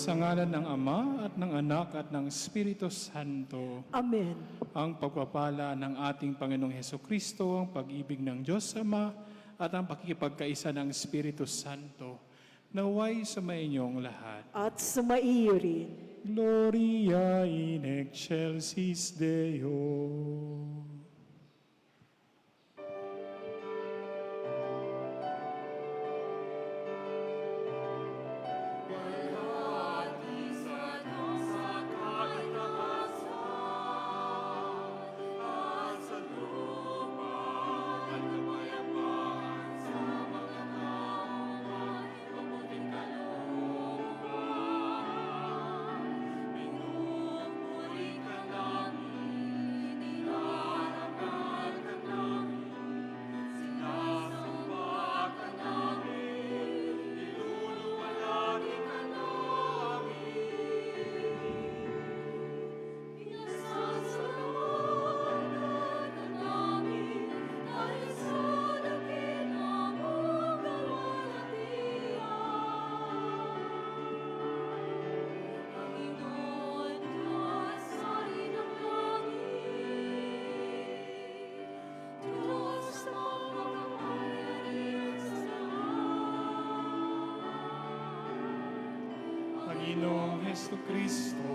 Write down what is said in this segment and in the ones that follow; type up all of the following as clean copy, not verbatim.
Sa ngalan ng Ama at ng Anak at ng Espiritu Santo. Amen. Ang pagpapala ng ating Panginoong Hesukristo, ang pag-ibig ng Diyos Ama, at ang pakikipagkaisa ng Espiritu Santo, naway sa inyong lahat. At sumaiyo rin. Gloria in excelsis Deo. Panginoong Hesukristo,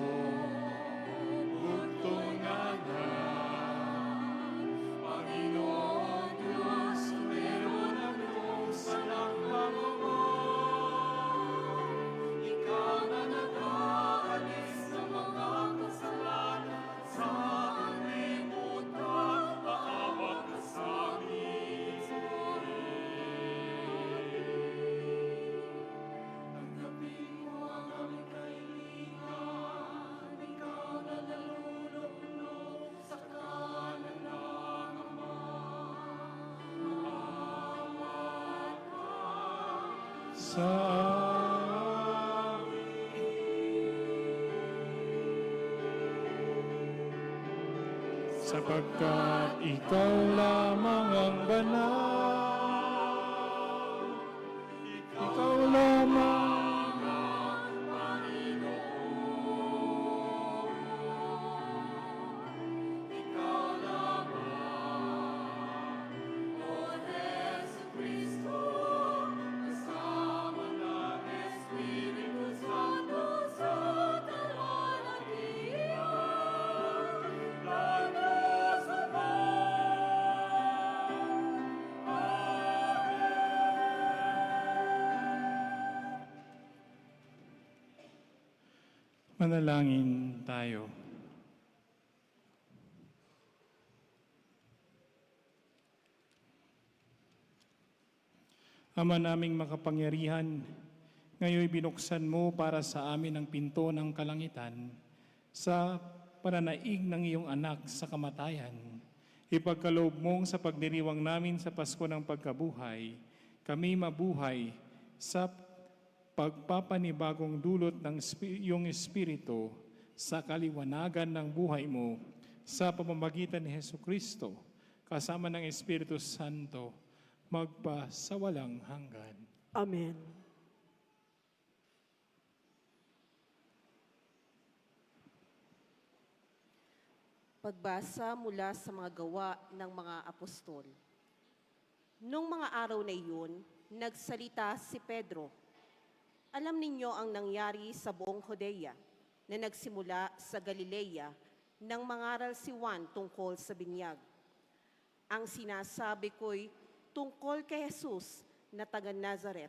bugtong nanan. Panginoong Diyos, meron ang iyong salaklangaman. Ikaw na nag-aalis sa mga kasalanan sa kalimutan, paawat ka sa amin. Tanggapin mo ang aming kahilingan, ikaw na nalulunod sa kanan ng Ama. Maawat ka sa sapagkat ikaw lamang ang banal, ikaw lamang ang Panginoon, ikaw lamang, O Jesucristo, kasama ng Espiritu Santo sa kalwalhatian, lalo sa Manalangin tayo. Ama naming makapangyarihan, ngayon binuksan mo para sa amin ang pinto ng kalangitan sa pananaig ng iyong anak sa kamatayan. Ipagkaloob mong sa pagdiriwang namin sa Pasko ng Pagkabuhay, kami mabuhay sa pagpapanibagong dulot ng iyong Espiritu sa kaliwanagan ng buhay mo sa pamamagitan ni Hesukristo kasama ng Espiritu Santo magpa sa walang hanggan. Amen. Pagbasa mula sa mga gawa ng mga apostol. Nung mga araw na iyon, nagsalita si Pedro. Alam ninyo ang nangyari sa buong Judea na nagsimula sa Galilea nang mangaral si Juan tungkol sa binyag. Ang sinasabi ko'y tungkol kay Jesus na taga Nazaret.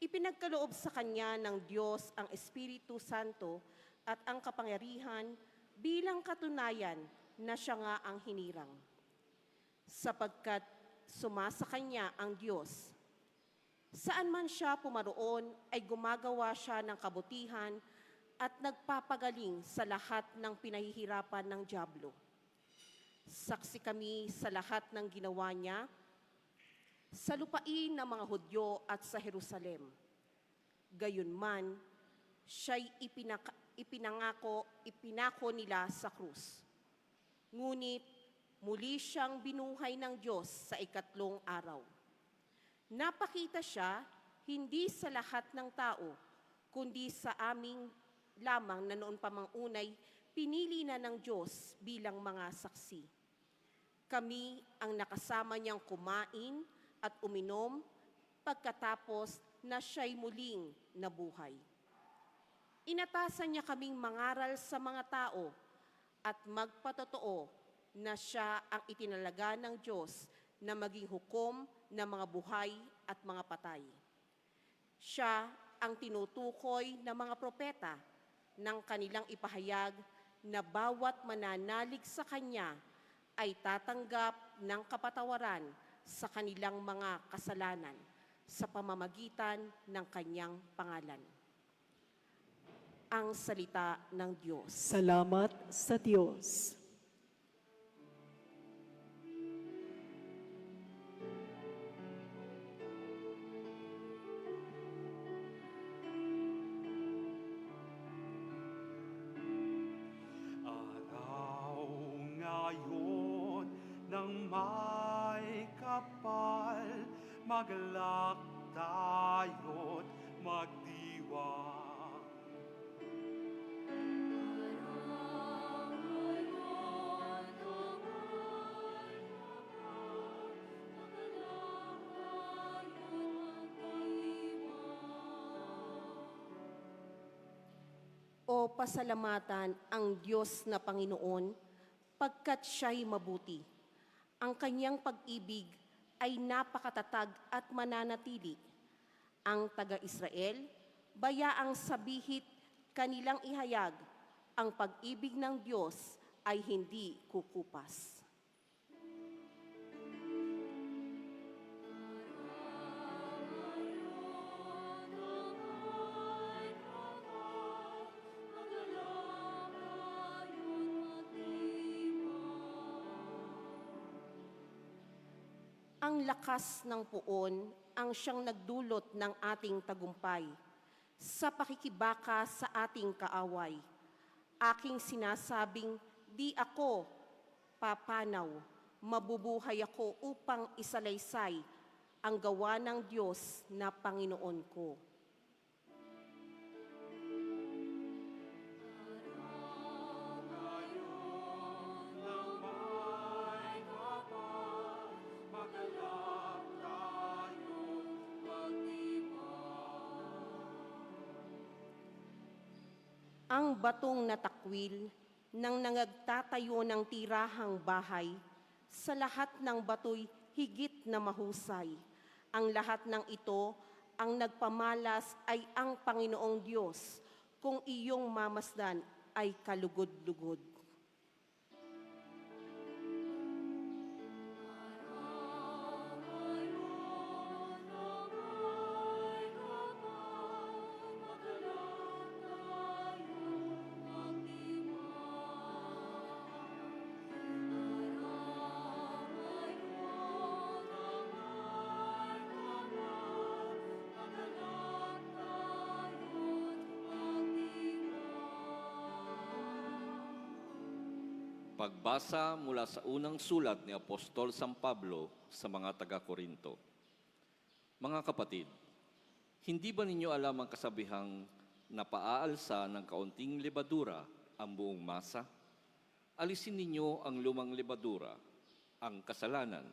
Ipinagkaloob sa kanya ng Diyos ang Espiritu Santo at ang kapangyarihan bilang katunayan na siya nga ang hinirang. Sapagkat sumasa kanya ang Diyos. Saan man siya pumaroon ay gumagawa siya ng kabutihan at nagpapagaling sa lahat ng pinahihirapan ng dyablo. Saksi kami sa lahat ng ginawa niya sa lupain ng mga Hudyo at sa Jerusalem. Gayunman, siya'y ipinako nila sa krus. Ngunit muli siyang binuhay ng Diyos sa ikatlong araw. Napakita siya hindi sa lahat ng tao, kundi sa aming lamang na noon pa mang unay pinili na ng Diyos bilang mga saksi. Kami ang nakasama niyang kumain at uminom pagkatapos na siya'y muling nabuhay. Inatasan niya kaming mangaral sa mga tao at magpatotoo na siya ang itinalaga ng Diyos na maging hukom ng mga buhay at mga patay. Siya ang tinutukoy ng mga propeta ng kanilang ipahayag na bawat mananalig sa Kanya ay tatanggap ng kapatawaran sa kanilang mga kasalanan sa pamamagitan ng Kanyang pangalan. Ang salita ng Diyos. Salamat sa Diyos. Araw ngayon ng may kapal, maglak tayo't magdiwang. O pasalamatan ang Diyos na Panginoon, pagkat siya'y mabuti. Ang kanyang pag-ibig ay napakatatag at mananatili. Ang taga-Israel, bayaang sabihit kanilang ihayag, ang pag-ibig ng Diyos ay hindi kukupas. Ang lakas ng puon ang siyang nagdulot ng ating tagumpay sa pakikibaka sa ating kaaway. Aking sinasabing, di ako papanaw, mabubuhay ako upang isalaysay ang gawa ng Diyos na Panginoon ko. Ang batong natakwil ng nangagtatayo ng tirahang bahay, sa lahat ng bato'y higit na mahusay. Ang lahat ng ito, ang nagpamalas ay ang Panginoong Diyos, kung iyong mamasdan ay kalugod-lugod. Pagbasa mula sa unang sulat ni Apostol San Pablo sa mga taga-Korinto. Mga kapatid, hindi ba ninyo alam ang kasabihang napaaalsa ng kaunting lebadura ang buong masa? Alisin ninyo ang lumang lebadura, ang kasalanan,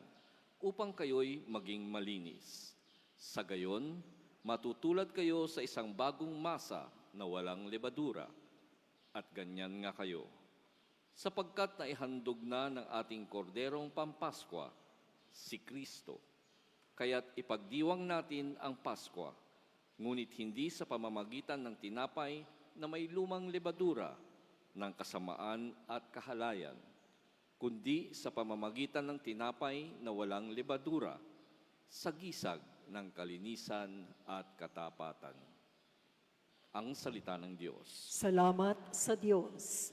upang kayo'y maging malinis. Sa gayon, matutulad kayo sa isang bagong masa na walang lebadura, at ganyan nga kayo. Sapagkat naihandog na ng ating korderong pampaskwa, si Kristo. Kaya't ipagdiwang natin ang Paskwa, ngunit hindi sa pamamagitan ng tinapay na may lumang lebadura ng kasamaan at kahalayan, kundi sa pamamagitan ng tinapay na walang lebadura, sa gisag ng kalinisan at katapatan. Ang salita ng Diyos. Salamat sa Diyos.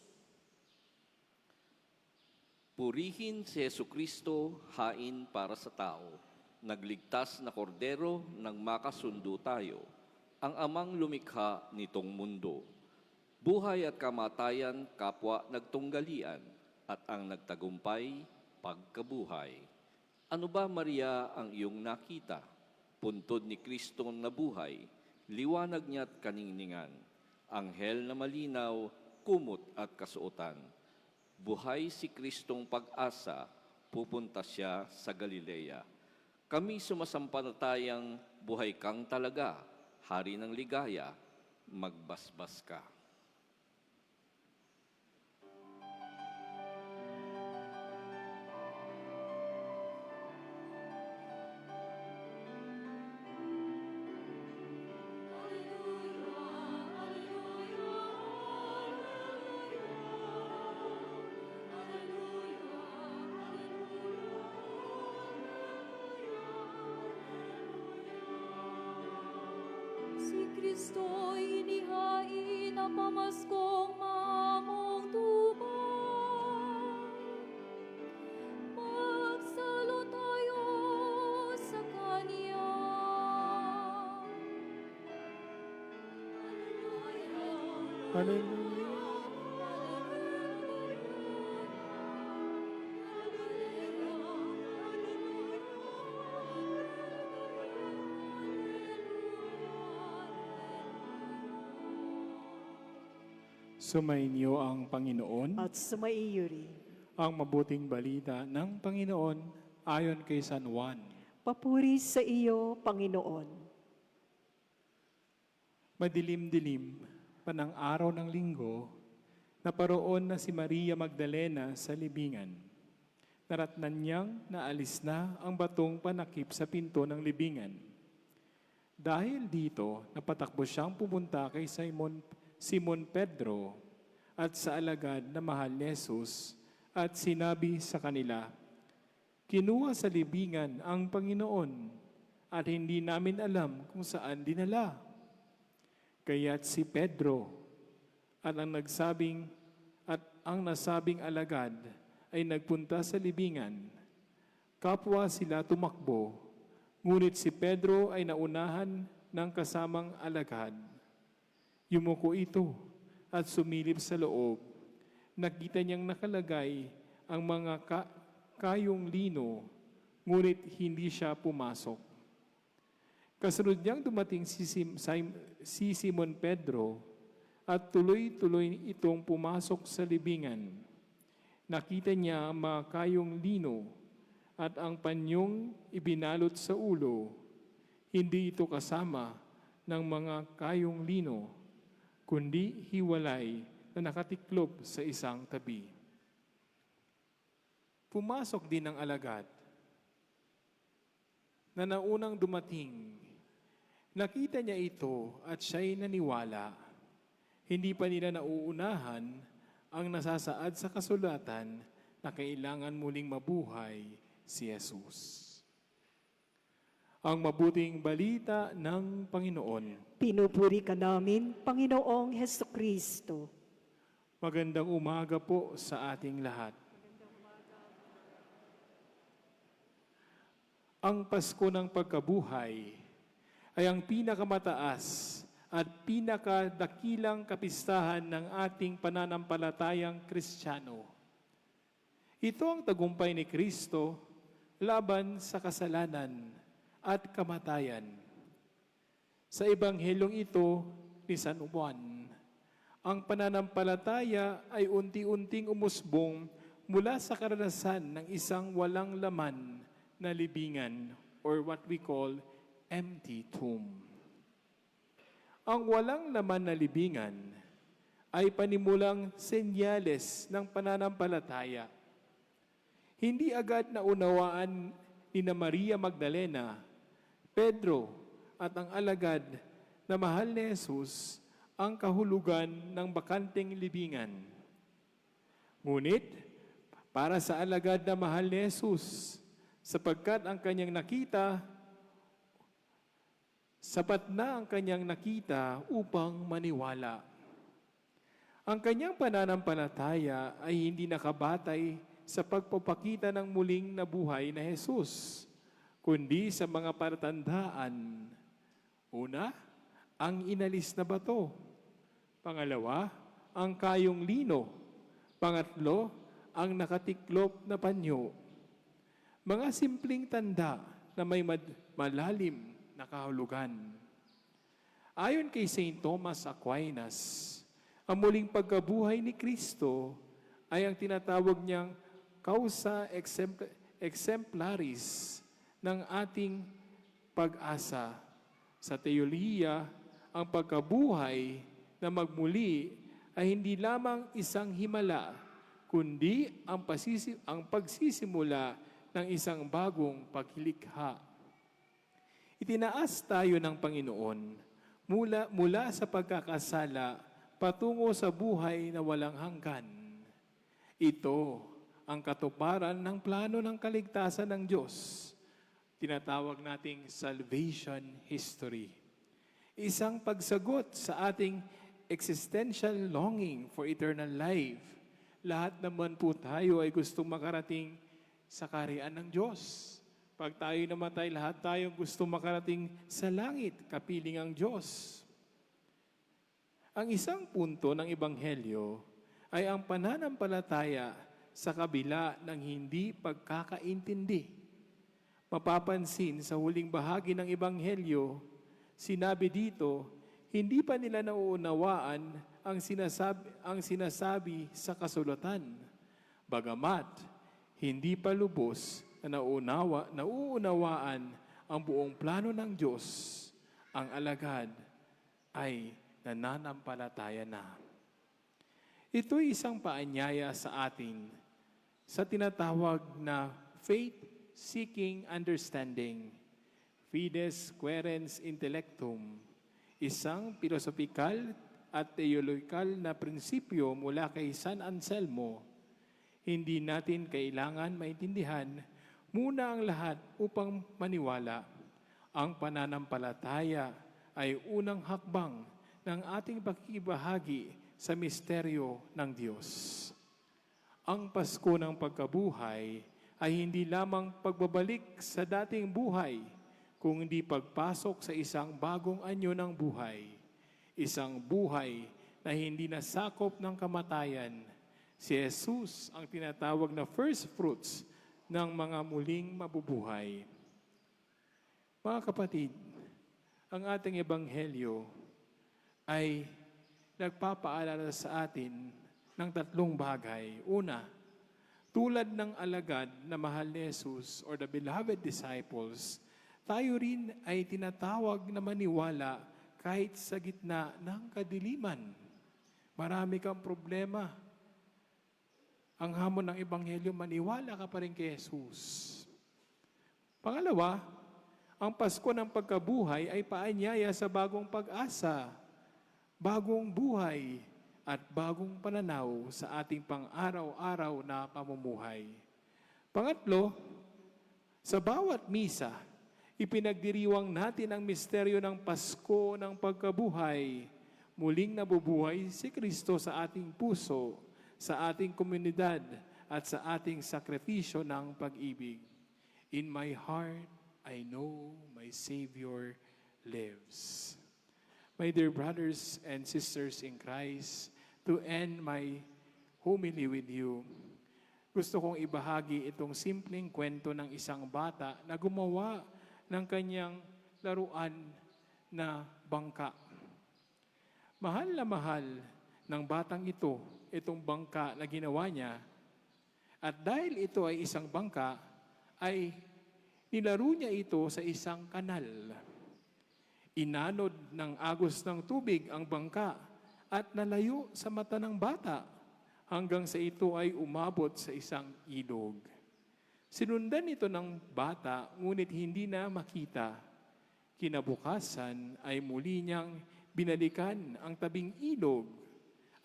Purihin si Jesucristo, hain para sa tao, nagligtas na kordero nang makasundo tayo, ang amang lumikha nitong mundo. Buhay at kamatayan, kapwa nagtunggalian, at ang nagtagumpay, pagkabuhay. Ano ba, Maria, ang iyong nakita? Puntod ni Kristong nabuhay, liwanag niya't kaningningan, anghel na malinaw, kumot at kasuotan. Buhay si Kristong pag-asa, pupunta siya sa Galilea. Kami sumasampalatayang buhay kang talaga, hari ng ligaya, magbasbas ka. Si Kristo'y inihain na pamaskong mamong tuman. Magsalo tayo sa Kanya. Hallelujah. Sumainyo ang Panginoon, At sumaiyo rin. ang mabuting balita ng Panginoon ayon kay San Juan. Papuri sa iyo, Panginoon. Madilim-dilim pa ng araw ng linggo, naparoon na si Maria Magdalena sa libingan. Naratnan niyang naalis na ang batong panakip sa pinto ng libingan. Dahil dito, napatakbo siyang pumunta kay Simon Pedro at sa alagad na mahal ni Jesus at sinabi sa kanila, "Kinuha sa libingan ang Panginoon at hindi namin alam kung saan dinala." Kaya't si Pedro at ang nasabing alagad ay nagpunta sa libingan. Kapwa sila tumakbo, ngunit si Pedro ay naunahan ng kasamang alagad. Yumuko ito at sumilip sa loob. Nakita niyang nakalagay ang mga kayong lino, ngunit hindi siya pumasok. Kasunod niyang dumating si Simon Pedro at tuloy-tuloy itong pumasok sa libingan. Nakita niya ang mga kayong lino at ang panyong ibinalot sa ulo. Hindi ito kasama ng mga kayong lino, kundi hiwalay na nakatiklop sa isang tabi. Pumasok din ang alagad na naunang dumating. Nakita niya ito at siya'y naniwala. Hindi pa nila nauunahan ang nasasaad sa kasulatan na kailangan muling mabuhay si Jesus. Ang mabuting balita ng Panginoon. Pinupuri ka namin, Panginoong Hesukristo. Magandang umaga po sa ating lahat. Ang Pasko ng Pagkabuhay ay ang pinakamataas at pinakadakilang kapistahan ng ating pananampalatayang Kristiyano. Ito ang tagumpay ni Kristo laban sa kasalanan at kamatayan. Sa ebanghelyong ito ni San Juan, ang pananampalataya ay unti-unting umusbong mula sa karanasan ng isang walang laman na libingan or what we call empty tomb. Ang walang laman na libingan ay panimulang senyales ng pananampalataya. Hindi agad naunawaan ni Maria Magdalena, Pedro at ang alagad na mahal ni Jesus ang kahulugan ng bakanteng libingan. Ngunit, para sa alagad na mahal ni Jesus, sapagkat ang kanyang nakita, sapat na ang kanyang nakita upang maniwala. Ang kanyang pananampalataya ay hindi nakabatay sa pagpapakita ng muling nabuhay na Jesus, kundi sa mga palatandaan. Una, ang inalis na bato. Pangalawa, ang kayong lino. Pangatlo, ang nakatiklop na panyo. Mga simpleng tanda na may malalim na kahulugan. Ayon kay St. Thomas Aquinas, ang muling pagkabuhay ni Kristo ay ang tinatawag niyang causa exemplaris ng ating pag-asa. Sa teolohiya, ang pagkabuhay na magmuli ay hindi lamang isang himala, kundi ang pagsisimula ng isang bagong paglikha. Itinaas tayo ng Panginoon mula sa pagkakasala patungo sa buhay na walang hanggan. Ito ang katuparan ng plano ng kaligtasan ng Diyos. Tinatawag nating salvation history. Isang pagsagot sa ating existential longing for eternal life. Lahat naman po tayo ay gustong makarating sa kaharian ng Diyos. Pag tayo namatay, lahat tayo gusto makarating sa langit, kapiling ang Diyos. Ang isang punto ng Ebanghelyo ay ang pananampalataya sa kabila ng hindi pagkakaintindi. Mapapansin sa huling bahagi ng Ebanghelyo, sinabi dito, hindi pa nila nauunawaan ang sinasabi sa kasulatan. Bagamat, hindi pa lubos na nauunawaan ang buong plano ng Diyos, ang alagad ay nananampalataya na. Ito'y isang paanyaya sa atin sa tinatawag na faith-seeking understanding, fides querens intellectum, isang pilosopikal at teologikal na prinsipyo mula kay San Anselmo. Hindi natin kailangan maintindihan muna ang lahat upang maniwala. Ang pananampalataya ay unang hakbang ng ating pakikibahagi sa misteryo ng Diyos. Ang Pasko ng pagkabuhay ay hindi lamang pagbabalik sa dating buhay, kundi pagpasok sa isang bagong anyo ng buhay. Isang buhay na hindi nasakop ng kamatayan. Si Jesus ang tinatawag na first fruits ng mga muling mabubuhay. Mga kapatid, ang ating ebanghelyo ay nagpapaalala sa atin ng tatlong bagay. Una, tulad ng alagad na mahal ni Jesus or the beloved disciples, tayo rin ay tinatawag na maniwala kahit sa gitna ng kadiliman. Marami kang problema. Ang hamon ng Ebanghelyo, maniwala ka pa rin kay Jesus. Pangalawa, ang Pasko ng pagkabuhay ay paanyaya sa bagong pag-asa, bagong buhay, at bagong pananaw sa ating pang-araw-araw na pamumuhay. Pangatlo, sa bawat misa, ipinagdiriwang natin ang misteryo ng Pasko ng pagkabuhay. Muling nabubuhay si Kristo sa ating puso, sa ating komunidad, at sa ating sakripisyo ng pag-ibig. In my heart, I know my Savior lives. My dear brothers and sisters in Christ, to end my homily with you, gusto kong ibahagi itong simpleng kwento ng isang bata na gumawa ng kanyang laruan na bangka. Mahal na mahal ng batang ito, itong bangka na ginawa niya. At dahil ito ay isang bangka, ay nilaro niya ito sa isang kanal. Inanod ng agos ng tubig ang bangka at nalayo sa mata ng bata hanggang sa ito ay umabot sa isang ilog. Sinundan ito ng bata ngunit hindi na makita. Kinabukasan ay muli niyang binalikan ang tabing ilog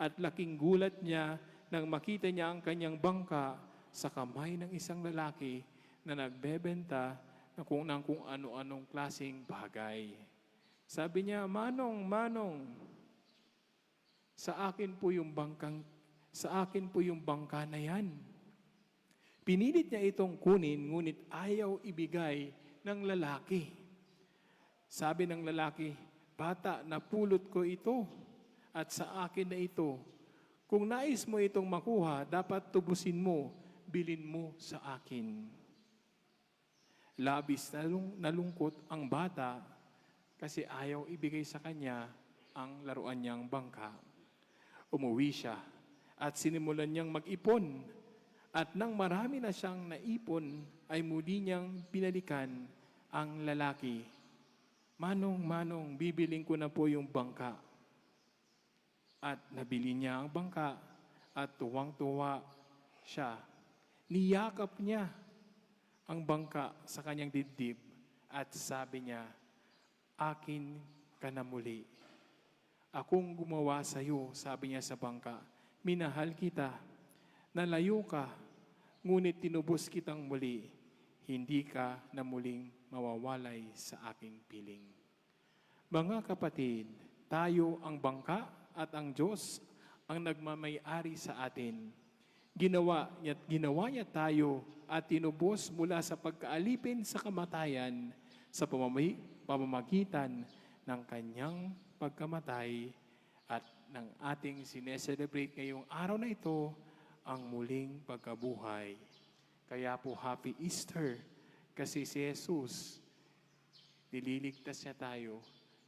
at laking gulat niya nang makita niya ang kanyang bangka sa kamay ng isang lalaki na nagbebenta ng kung ano-anong klaseng bagay. Sabi niya, Manong, sa akin po yung bangka na yan. Pinilit niya itong kunin, ngunit ayaw ibigay ng lalaki. Sabi ng lalaki, bata, napulot ko ito at sa akin na ito. Kung nais mo itong makuha, dapat tubusin mo, bilin mo sa akin. Labis nalungkot ang bata kasi ayaw ibigay sa kanya ang laruan niyang bangka. Umuwi siya at sinimulan niyang mag-ipon. At nang marami na siyang naipon, ay muli niyang binalikan ang lalaki. Manong, manong, bibiling ko na po yung bangka. At nabili niya ang bangka at tuwang-tuwa siya. Niyakap niya ang bangka sa kanyang dibdib at sabi niya, akin ka na muli. Akong gumawa sa iyo, sabi niya sa bangka. Minahal kita, nalayo ka, ngunit tinubos kitang muli. Hindi ka na muling mawawalay sa aking piling. Mga kapatid, tayo ang bangka at ang Diyos ang nagmamay-ari sa atin. Ginawa niya tayo at tinubos mula sa pagkaalipin sa kamatayan sa pamamagitan ng kanyang pagkamatay at ng ating sineselebrate ngayong araw na ito ang muling pagkabuhay. Kaya po Happy Easter kasi si Jesus nililigtas niya tayo,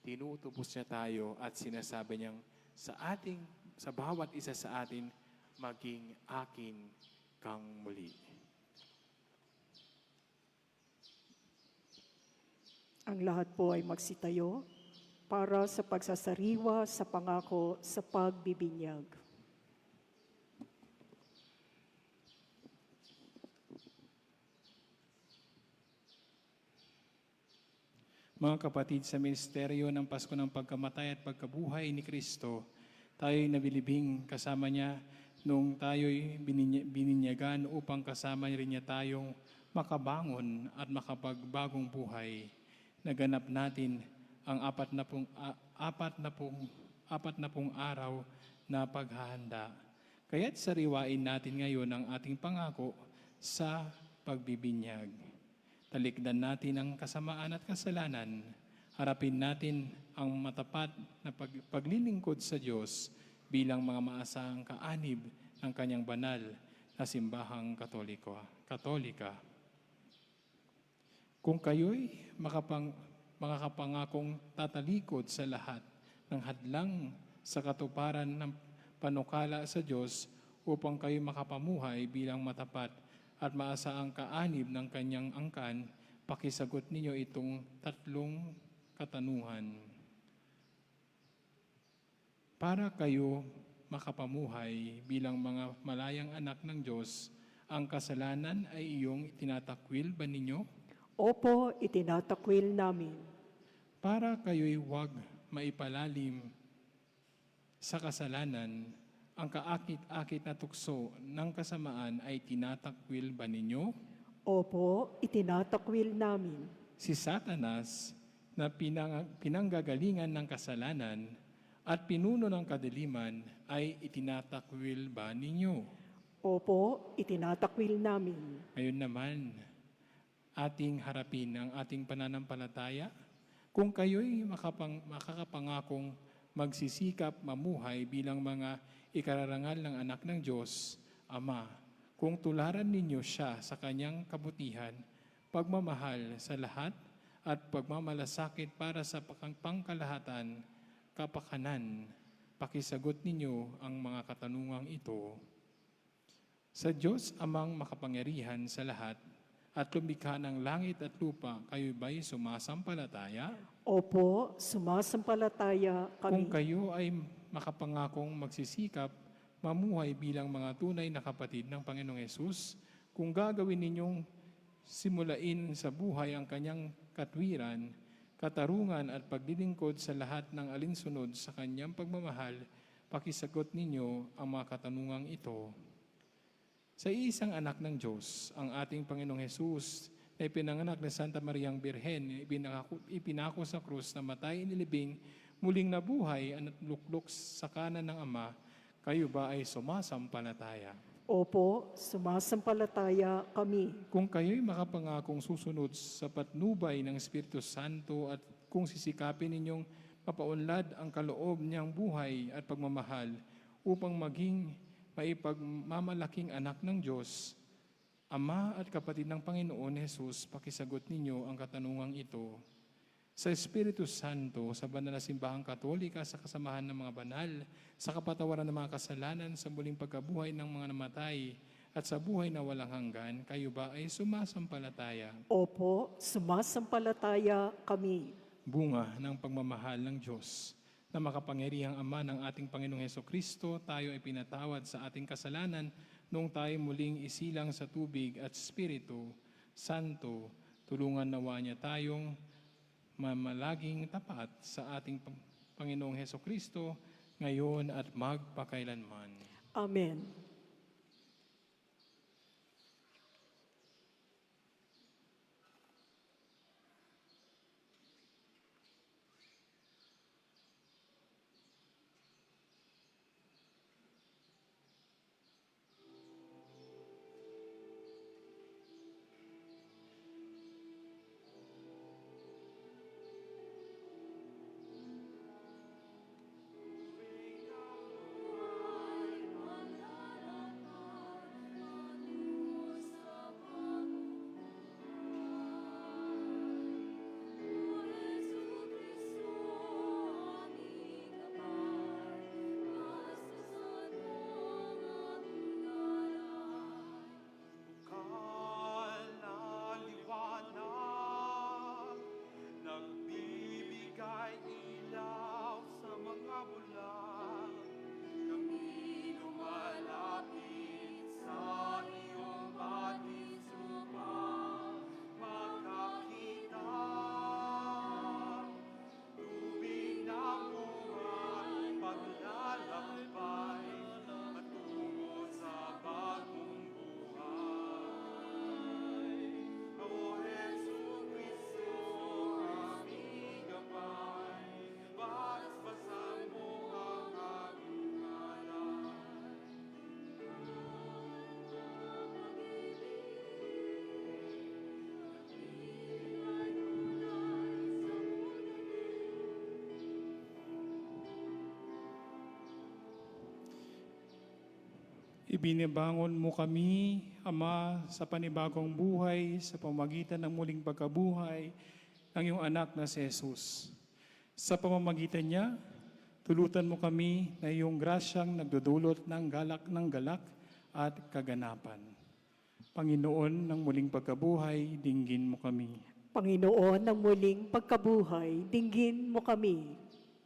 tinutubos niya tayo at sinasabi niyang sa bawat isa sa atin maging akin kang muli. Ang lahat po ay magsitayo para sa pagsasariwa sa pangako sa pagbibinyag. Mga kapatid, sa ministeryo ng Pasko ng Pagkamatay at Pagkabuhay ni Kristo, tayo'y nabilibing kasama niya nung tayo'y bininyagan upang kasama rin niya tayong makabangon at makapagbagong buhay. Naganap natin ang apat na pong araw na paghahanda. Kaya't sariwain natin ngayon ang ating pangako sa pagbibinyag. Talikdan natin ang kasamaan at kasalanan. Harapin natin ang matapat na paglilingkod sa Diyos bilang mga maasahang kaanib ng kanyang banal na simbahang katolika. Kung kayo'y makakapangakong tatalikod sa lahat ng hadlang sa katuparan ng panukala sa Diyos upang kayo makapamuhay bilang matapat at maasaang kaanib ng kanyang angkan, pakisagot ninyo itong tatlong katanungan. Para kayo makapamuhay bilang mga malayang anak ng Diyos, ang kasalanan ay iyong tinatakwil ba ninyo? Opo, itinatakwil namin. Para kayo'y huwag maipalalim sa kasalanan, ang kaakit-akit na tukso ng kasamaan ay tinatakwil ba ninyo? Opo, itinatakwil namin. Si Satanas na pinanggagalingan ng kasalanan at pinuno ng kadiliman ay itinatakwil ba ninyo? Opo, itinatakwil namin. Ngayon naman, ating harapin ang ating pananampalataya. Kung kayo'y makakapangakong magsisikap mamuhay bilang mga ikararangal ng anak ng Diyos, Ama, kung tularan ninyo siya sa kanyang kabutihan, pagmamahal sa lahat at pagmamalasakit para sa pangkalahatan, kapakanan, pakisagot ninyo ang mga katanungang ito. Sa Diyos amang makapangyarihan sa lahat at lumikha ng langit at lupa, kayo ba'y sumasampalataya? Opo, sumasampalataya Kung kami. kayo ay makapangakong magsisikap, mamuhay bilang mga tunay na kapatid ng Panginoong Hesus, kung gagawin ninyong simulain sa buhay ang kanyang katwiran, katarungan at paglilingkod sa lahat ng alinsunod sa kanyang pagmamahal, pakisagot ninyo ang mga katanungang ito. Sa iisang anak ng Diyos, ang ating Panginoong Hesus, na ipinanganak na Santa Mariang Birhen, ipinako sa krus na matay inilibing, muling nabuhay at luklok sa kanan ng Ama, kayo ba ay sumasampalataya? Opo, sumasampalataya kami. Kung kayo'y makapangakong susunod sa patnubay ng Espiritu Santo at kung sisikapin ninyong mapaunlad ang kaloob niyang buhay at pagmamahal upang maging maipagmamalaking anak ng Diyos, Ama at kapatid ng Panginoon Hesus, pakisagot ninyo ang katanungang ito. sa Espiritu Santo, sa banal na simbahang katolika, sa kasamahan ng mga banal, sa kapatawaran ng mga kasalanan, sa muling pagkabuhay ng mga namatay, at sa buhay na walang hanggan, kayo ba ay sumasampalataya? Opo, sumasampalataya kami. Bunga ng pagmamahal ng Diyos, na makapangyarihang Ama ng ating Panginoong Hesukristo, tayo ay pinatawad sa ating kasalanan noong tayo muling isilang sa tubig at Espiritu Santo. Tulungan nawa niya tayong mamalaging tapat sa ating Panginoong Hesukristo ngayon at magpakailanman. Amen. Bukal na liwanag, nagbibigay ilaw sa mga bulag. Kami lumalapit sa iyong batis upang makakita. Tubig ng buhay, paglalakbay, patungo sa bagong buhay. O Jesucristo, aming gabay, basbasan mo ang aming alay. Ibinibangon mo kami, Ama, sa panibagong buhay, sa pamamagitan ng muling pagkabuhay ng iyong anak na si Jesus. Sa pamamagitan niya, tulutan mo kami na iyong grasyang nagdudulot ng galak at kaganapan. Panginoon ng muling pagkabuhay, dinggin mo kami. Panginoon ng muling pagkabuhay, dinggin mo kami.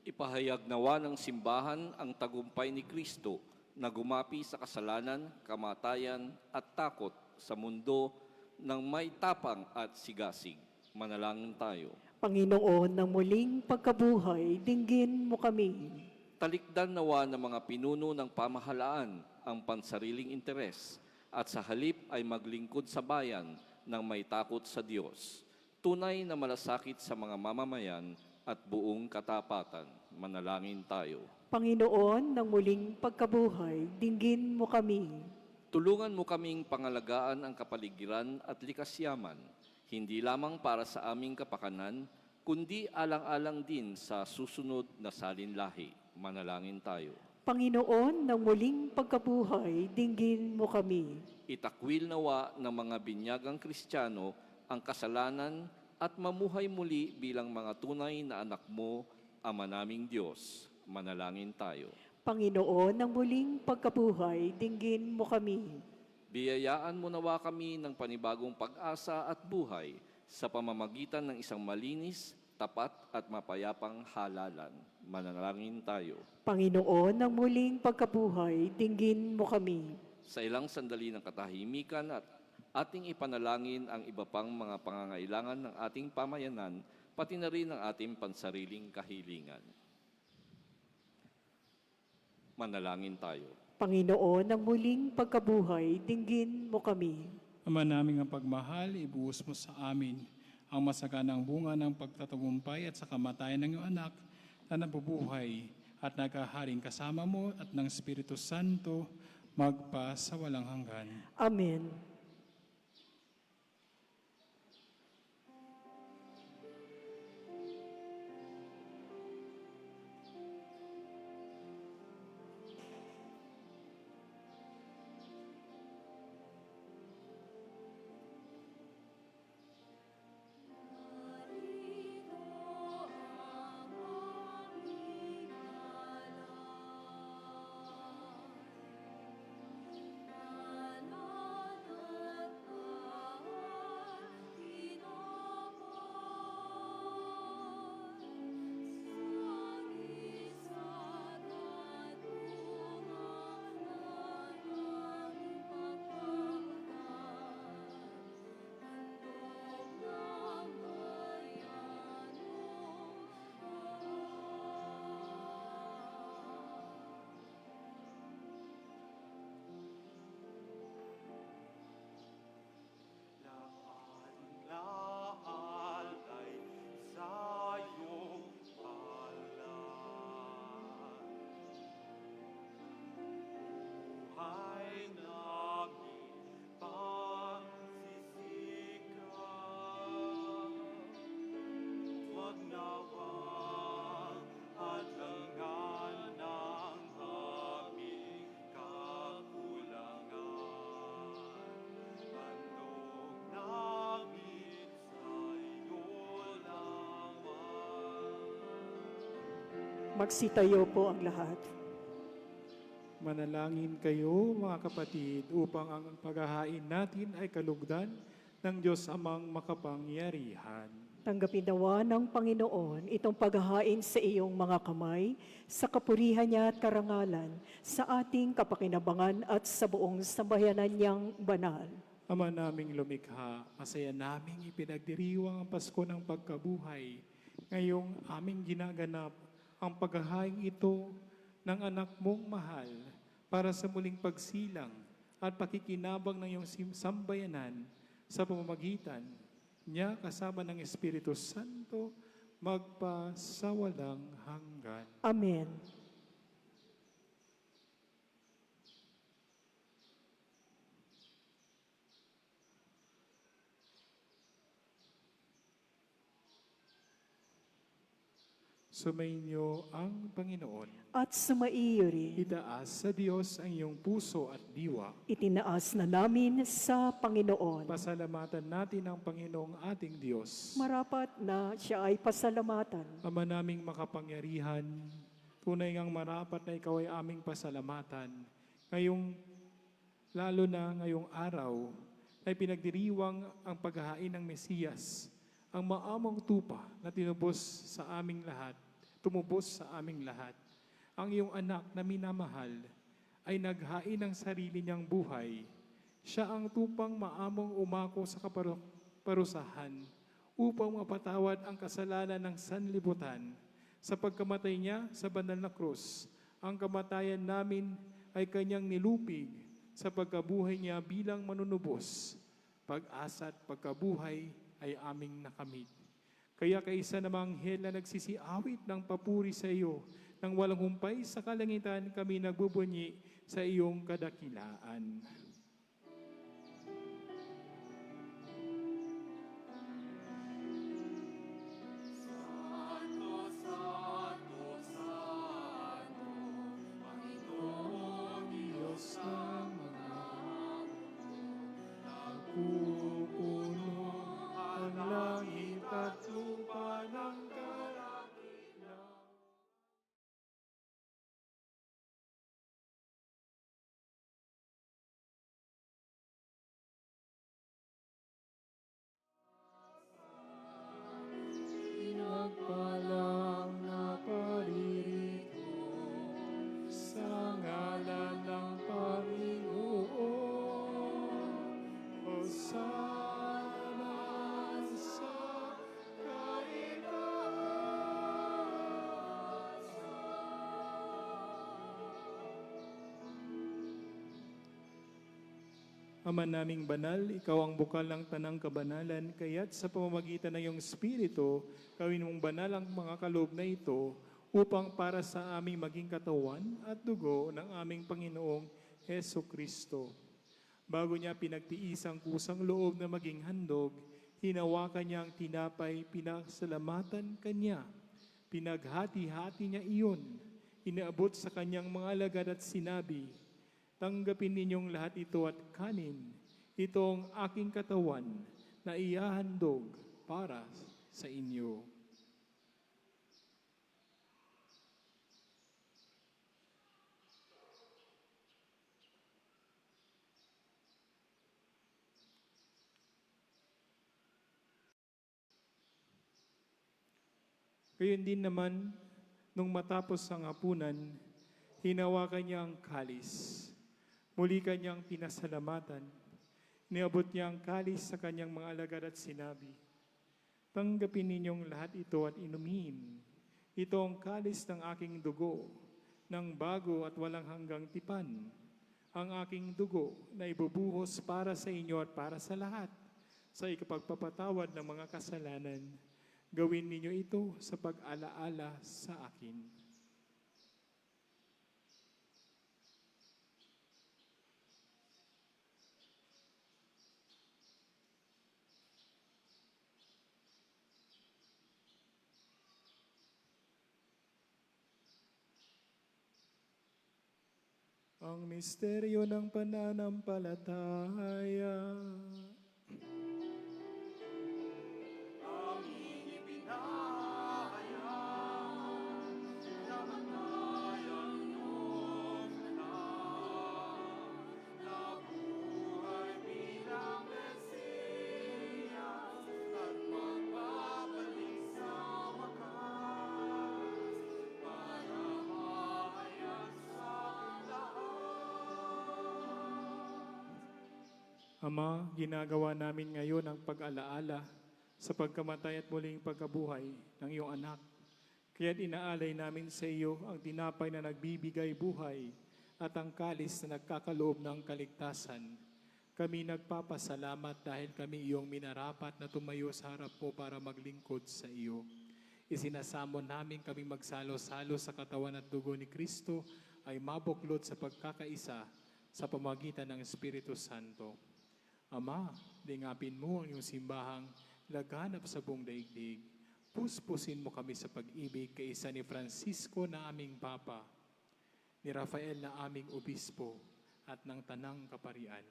Ipahayag nawa ng simbahan ang tagumpay ni Kristo na gumapi sa kasalanan, kamatayan at takot sa mundo ng may tapang at sigasig. Manalangin tayo. Panginoon ng muling pagkabuhay, dinggin mo kami. Talikdan nawa ng mga pinuno ng pamahalaan ang pansariling interes at sa halip ay maglingkod sa bayan ng may takot sa Diyos. Tunay na malasakit sa mga mamamayan at buong katapatan. Manalangin tayo. Panginoon ng muling pagkabuhay, dinggin mo kami. Tulungan mo kaming pangalagaan ang kapaligiran at likas yaman, hindi lamang para sa aming kapakanan, kundi alang-alang din sa susunod na salinlahi. Manalangin tayo. Panginoon ng muling pagkabuhay, dinggin mo kami. Itakwil nawa ng mga binyagang Kristiyano ang kasalanan at mamuhay muli bilang mga tunay na anak mo, Ama naming Diyos. Manalangin tayo. Panginoon ng muling pagkabuhay, dinggin mo kami. Biyayaan mo nawa kami ng panibagong pag-asa at buhay sa pamamagitan ng isang malinis, tapat at mapayapang halalan. Manalangin tayo. Panginoon ng muling pagkabuhay, dinggin mo kami. Sa ilang sandali ng katahimikan at ating ipanalangin ang iba pang mga pangangailangan ng ating pamayanan, pati na rin ang ating pansariling kahilingan. Manalangin tayo. Panginoon ng muling pagkabuhay, dinggin mo kami. Ama naming ang pagmahal, ibuhos mo sa amin ang masaganang bunga ng pagtatagumpay at sa kamatayan ng iyong anak na nabubuhay at naghaharing kasama mo at ng Espiritu Santo magpa sa walang hanggan. Amen. Magsitayo po ang lahat. Manalangin kayo, mga kapatid, upang ang paghahain natin ay kalugdan ng Diyos Amang makapangyarihan. Tanggapin nawa ng Panginoon itong paghahain sa iyong mga kamay, sa kapurihan niya at karangalan, sa ating kapakinabangan at sa buong sambayanan niyang banal. Ama naming lumikha, masaya naming ipinagdiriwang ang Pasko ng pagkabuhay. Ngayong aming ginaganap ang paghahain ito ng anak mong mahal para sa muling pagsilang at pakikinabang ng iyong sambayanan sa pamamagitan niya kasama ng Espiritu Santo magpasawalang hanggan. Amen. Sumainyo ang Panginoon. At sumaiyo rin, Itaas sa Diyos ang iyong puso at diwa. itinaas na namin sa Panginoon. Pasalamatan natin ang Panginoong ating Diyos. Marapat na siya ay pasalamatan. Ama naming makapangyarihan, tunay ngang marapat na ikaw ay aming pasalamatan. Lalo na ngayong araw, ay pinagdiriwang ang paghahain ng Mesiyas, ang maamong tupa na tumubos sa aming lahat. Ang iyong anak na minamahal ay naghain ng sarili niyang buhay. Siya ang tupang maamong umako sa kaparusahan upang mapatawad ang kasalanan ng sanlibutan. Sa pagkamatay niya sa banal na krus, ang kamatayan namin ay kanyang nilupig sa pagkabuhay niya bilang manunubos. Pag-asa at pagkabuhay ay aming nakamit. Kaya kaisa namang anghel na nagsisiawit ng papuri sa iyo, nang walang humpay sa kalangitan kami nagbubunyi sa iyong kadakilaan. Santo, Santo, Santo, Panginoon Diyos ng mga Pupuno ang langit at lupa ng kadakilaan. Pinagpalang na paririto sa ngalan ng Panginoon. Hosana sa Ama naming banal, ikaw ang bukal ng tanang kabanalan, kaya't sa pamamagitan ng iyong Espiritu, gawin mong banal ang mga kaloob na ito upang para sa aming maging katawan at dugo ng aming Panginoong Heso Kristo. Bago niya pinagtiis ang kusang loob na maging handog, hinawakan niya ang tinapay, pinasalamatan kanya. Pinaghati-hati niya iyon, inaabot sa kanyang mga alagad at sinabi, "Tanggapin ninyong lahat ito at kanin. Ito ang aking katawan na ihahandog para sa inyo." Gayon din naman, nung matapos ang hapunan, hinawakan niya ang kalis. Muli kanyang pinasalamatan. Niabot niya ang kalis sa kanyang mga alagad at sinabi, "Tanggapin ninyong lahat ito at inumin. Ito ang kalis ng aking dugo, ng bago at walang hanggang tipan. Ang aking dugo na ibubuhos para sa inyo at para sa lahat, sa ikapagpapatawad ng mga kasalanan. Gawin ninyo ito sa pag-alaala sa akin." Ang misteryo ng pananampalataya. aming ipinahayag na Ama, ginagawa namin ngayon ang pag-alaala sa pagkamatay at muling pagkabuhay ng iyong anak. Kaya't inaalay namin sa iyo ang tinapay na nagbibigay buhay at ang kalis na nagkakaloob ng kaligtasan. Kami nagpapasalamat dahil kami iyong minarapat na tumayo sa harap mo para maglingkod sa iyo. Isinasamon namin kami magsalo-salo sa katawan at dugo ni Kristo ay mabuklod sa pagkakaisa sa pamagitan ng Espiritu Santo. Ama, lingapin mo ang iyong simbahang laganap sa buong daigdig. Puspusin mo kami sa pag-ibig kaisa ni Francisco na aming Papa, ni Rafael na aming Obispo, at ng Tanang Kaparian.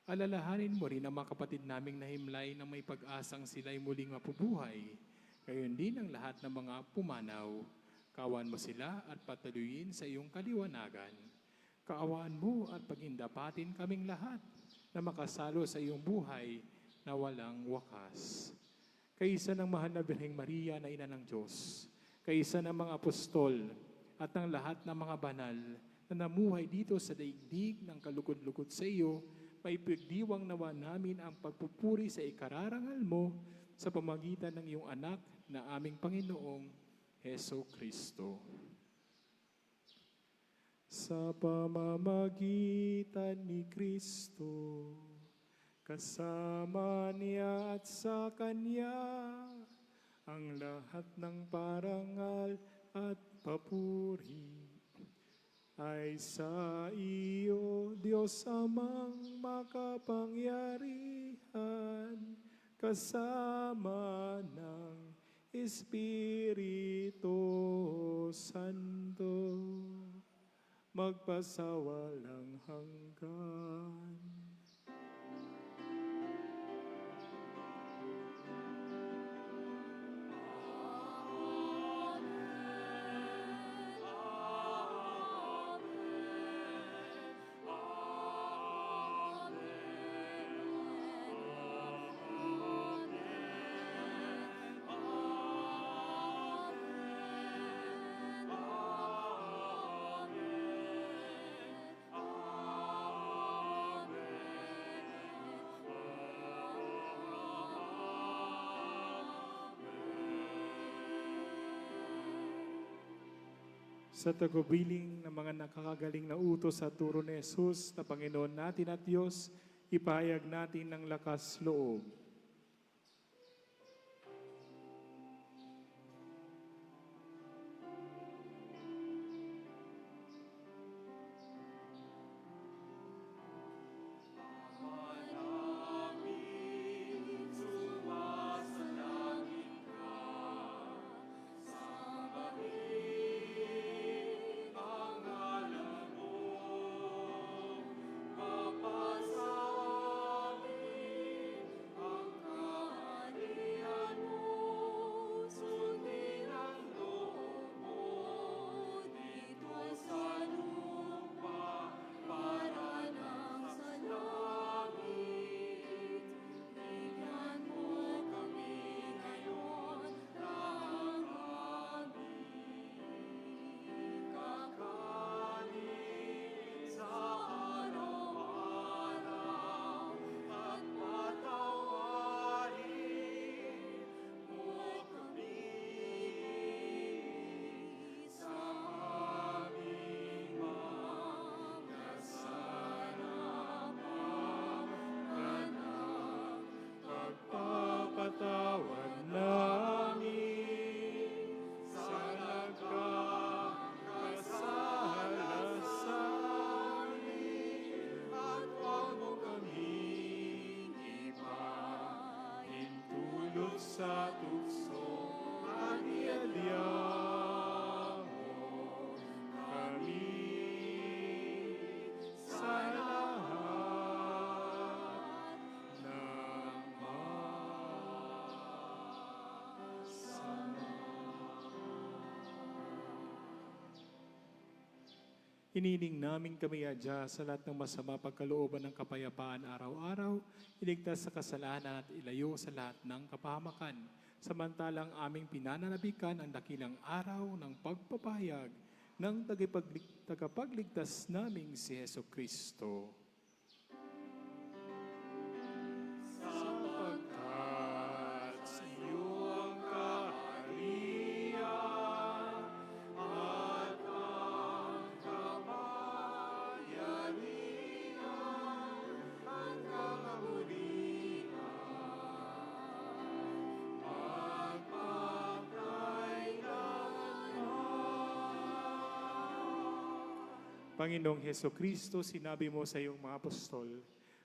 Alalahanin mo rin ang mga kapatid naming nahimlay na may pag-asang sila'y muling mapubuhay. Gayon din ang lahat ng mga pumanaw. Kawan mo sila at patuloyin sa iyong kaliwanagan. Kaawaan mo at pagindapatin kaming lahat na makasalo sa iyong buhay na walang wakas. Kaisa ng mahal na Birheng Maria na Ina ng Diyos, kaisa ng mga apostol at ng lahat ng mga banal na namuhay dito sa daigdig ng kalugod-lugod sa iyo, maipagdiwang nawa namin ang pagpupuri sa ikararangal mo sa pamagitan ng iyong anak na aming Panginoong Heso Kristo. Sa pamamagitan ni Kristo, kasama niya at sa Kanya, ang lahat ng parangal at papuri ay sa iyo, Diyos Amang makapangyarihan, kasama ng Espiritu Santo, magpasawalang hanggan. Sa tagubiling ng mga nakakagaling na utos sa turo ni Jesus na Panginoon natin at Diyos, ipahayag natin ng lakas loob. Pagpapatawad namin sa nagkakasala sa amin, at huwag mo kaming ipahintulot sa tukso at iadya mo kami sa lahat ng masama. Hiniling namin kami adya sa lahat ng masama pagkalooban ng kapayapaan araw-araw, iligtas sa kasalanan at ilayo sa lahat ng kapahamakan. Samantalang aming pinananabikan ang dakilang araw ng pagpapahayag ng tagapagligtas naming si Heso Kristo. Panginoong Heso Kristo, sinabi mo sa iyong mga apostol,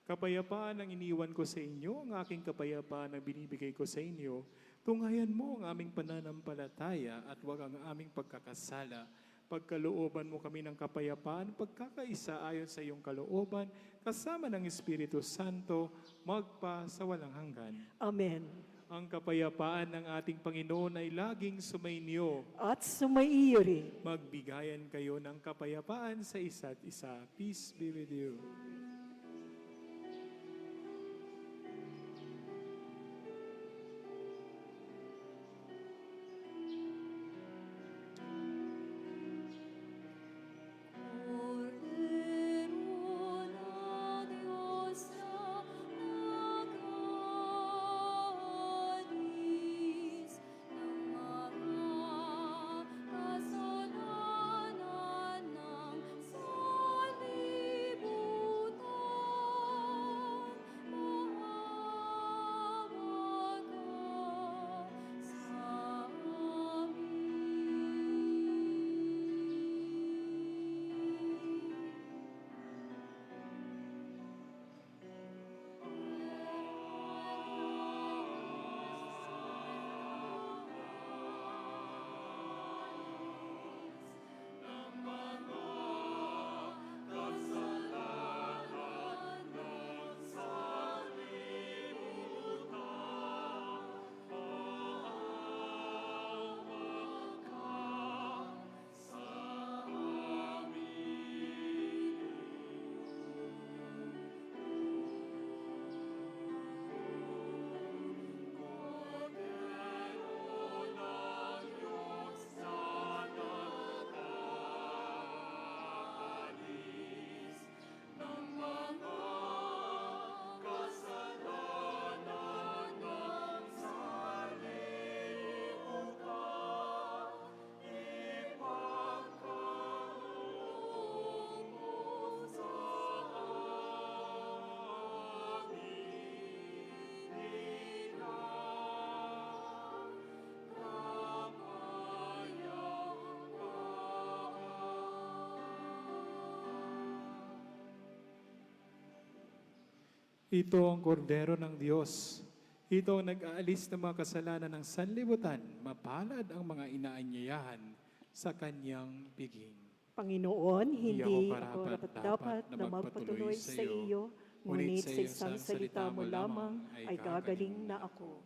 kapayapaan ang iniwan ko sa inyo, ang aking kapayapaan ang binibigay ko sa inyo. Tunghayan mo ang aming pananampalataya at huwag ang aming pagkakasala. Pagkalooban mo kami ng kapayapaan, pagkakaisa ayon sa iyong kalooban, kasama ng Espiritu Santo, magpa sa walang hanggan. Amen. Ang kapayapaan ng ating Panginoon ay laging sumainyo. At sumaiyo rin. Magbigayan kayo ng kapayapaan sa isa't isa. Peace be with you. Cordero na Diyos na nag-alis ng mga kasalanan ng sanlibutan, maawa ka sa amin. Ito ang kordero ng Diyos. Ito ang nag-aalis ng mga kasalanan ng sanlibutan. Mapalad ang mga inaanyayahan sa kanyang piging. Panginoon, hindi ako ako karapat-dapat dapat na magpatuloy sa iyo, ngunit sa isang salita mo lamang ay gagaling na ako.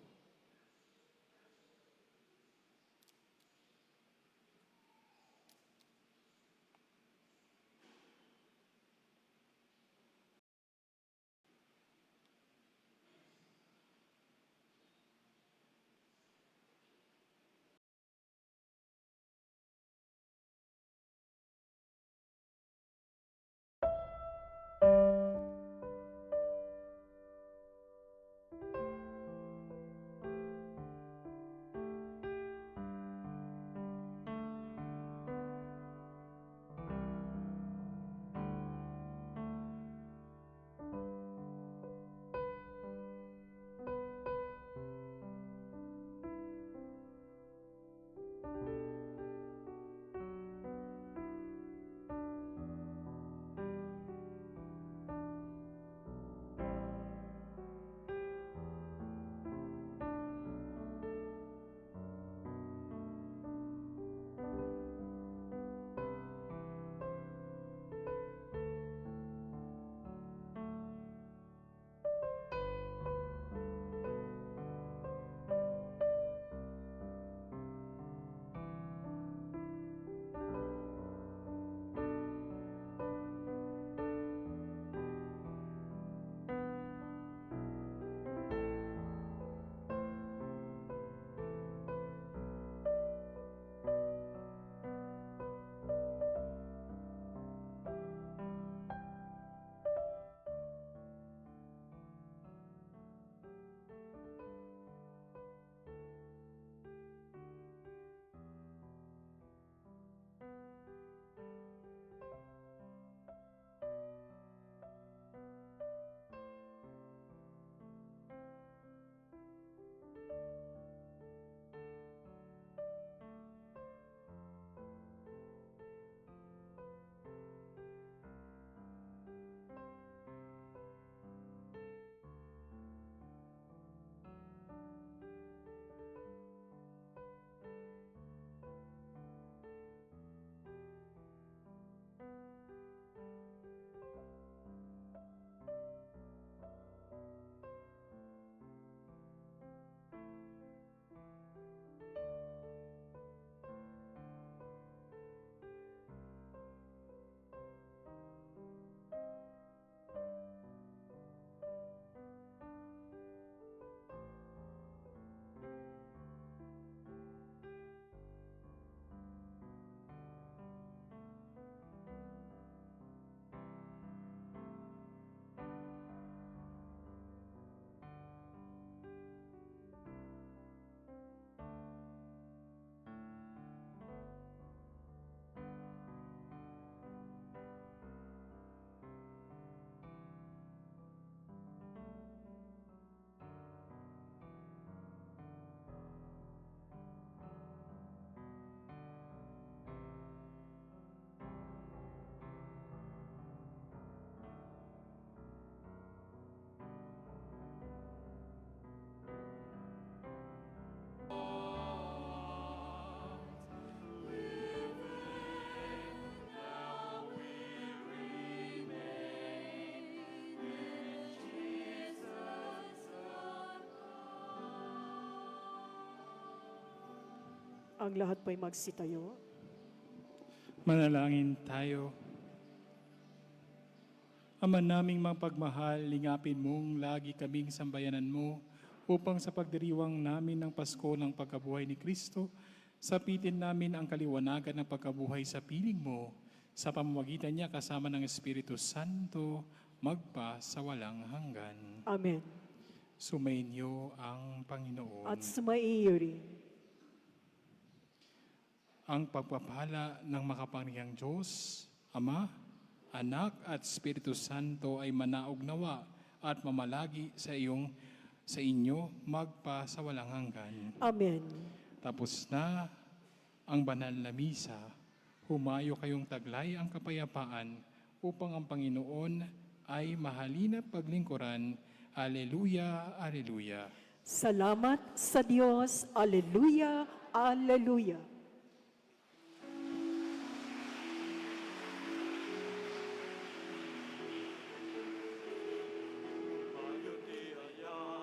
Ang lahat po'y magsitayo. Manalangin tayo. Ama naming mapagmahal, lingapin mong lagi kaming sambayanan mo upang sa pagdiriwang namin ng Pasko ng pagkabuhay ni Kristo, sapitin namin ang kaliwanagan ng pagkabuhay sa piling mo sa pamamagitan niya kasama ng Espiritu Santo magpa sa walang hanggan. Amen. Sumainyo ang Panginoon. At sumaiyo rin. Ang pagpapala ng makapangyarihang Diyos, Ama, Anak at Espiritu Santo ay manaog nawa at mamalagi sa inyo magpa sa walang hanggan. Amen. Tapos na ang banal na misa, humayo kayong taglay ang kapayapaan upang ang Panginoon ay mahalin at paglingkuran. Alleluia, Alleluia. Salamat sa Diyos. Alleluia, Alleluia.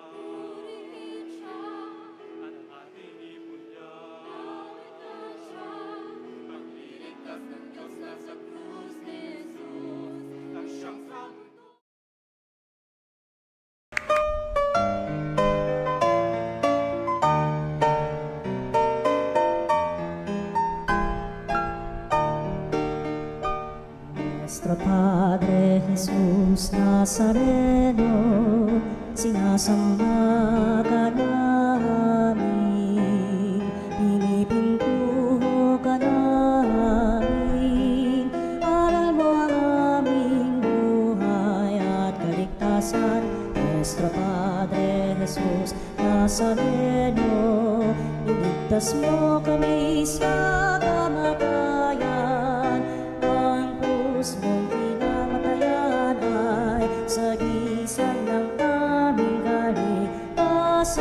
Purihin siya, lawitan siya, pagliligtas ng Diyos na sa krus ni Jesus, ang siyang sa mundo. Nuestro Padre Jesús Nazareno, sinasamba ka namin, pinipintuho ka namin, aral mo ang aming buhay at kaligtasan. Nuestro Padre Jesús Nazareno, iligtas mo kami sa kamatayan, ang krus mong pinamatayan ay sagisag ng aming kaligtasan.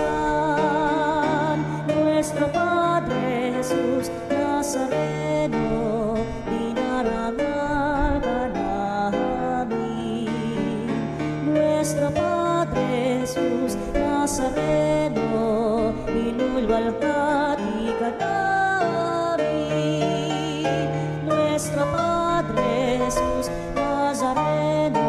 Nuestro Padre Jesus Nazareno, dinarangal ka namin. Nuestro Padre Jesus Nazareno, inulwalhati ka namin. Nuestro Padre Jesus Nazareno,